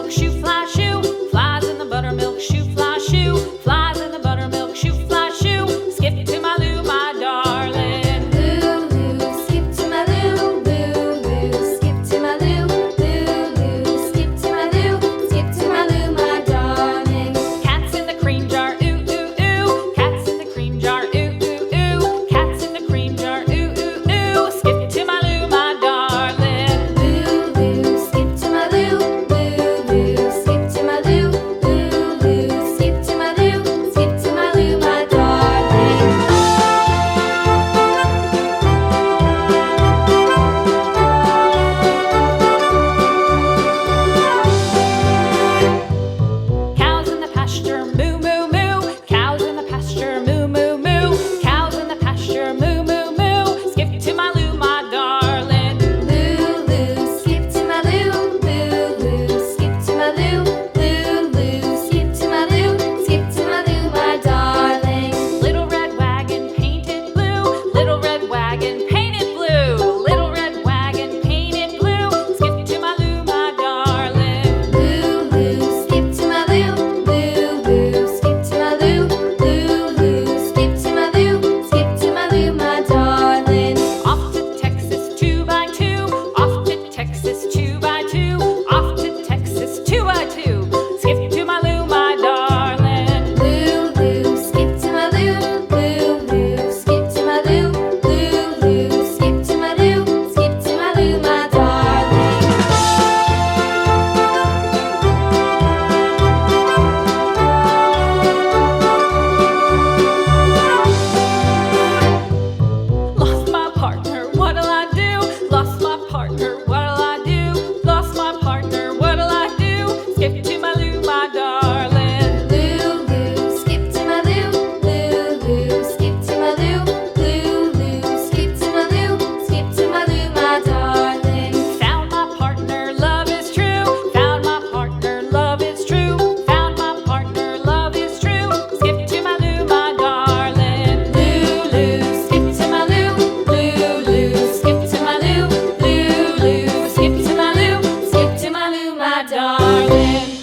buttermilk shoe, fly shoe. Flies in the buttermilk shoe, fly shoe. Flies in the buttermilk shoe, fly shoe. Skip to my Lou, my darling. Lou, skip to my Lou, Lou, skip to my Lou, Lou, skip to my Lou, skip to my Lou, my darling. Cats in the cream jar, ooh, ooh, ooh. Cats in the cream jar, ooh, ooh, ooh. Cats in the cream jar, ooh, ooh, ooh. Skip to my Lou, my darling. Lou, skip to my Lou, Lou, skip to my Lou, Lou, skip to my Lou, skip to my Lou, my darling. Cows in the pasture, moo, moo, moo. Cows in the pasture, moo, moo, moo. Cows in the pasture, moo, moo, moo. Skip to my Lou, my darling. Lou, skip to my Lou, Lou, skip to my Lou, Lou, skip to my Lou, skip to my Lou, my darling. Little red wagon painted blue. Little red wagon painted blue. Little red wagon painted blue. Skip to my Lou, my darling. Lou, skip to my Lou, Lou, skip to my Lou, Lou, skip to my Lou, skip to my Lou, my darling. Off to Texas 2x2. Off to Texas 2x2. Off to Texas 2x2. Skip to my Lou, my darling. Lou, skip to my Lou, Lou, skip to my Lou, Lou, skip to my Lou, skip to my Lou, my darling. Lost my partner, what'll I do? Lost my partner, what'll I do? Lost my partner, what'll I do? Skip to my Lou, my darling. Lou, skip to my Lou, Lou, skip to my Lou, Lou, skip to my Lou, skip to my Lou, my darling. Found my partner, love is true. Found my partner, love is true. Found my partner, love is true. Skip to my Lou, my darling. Lou, skip to my Lou, Lou, skip to my Lou, Lou, skip to my Lou, skip to my Lou, my darling.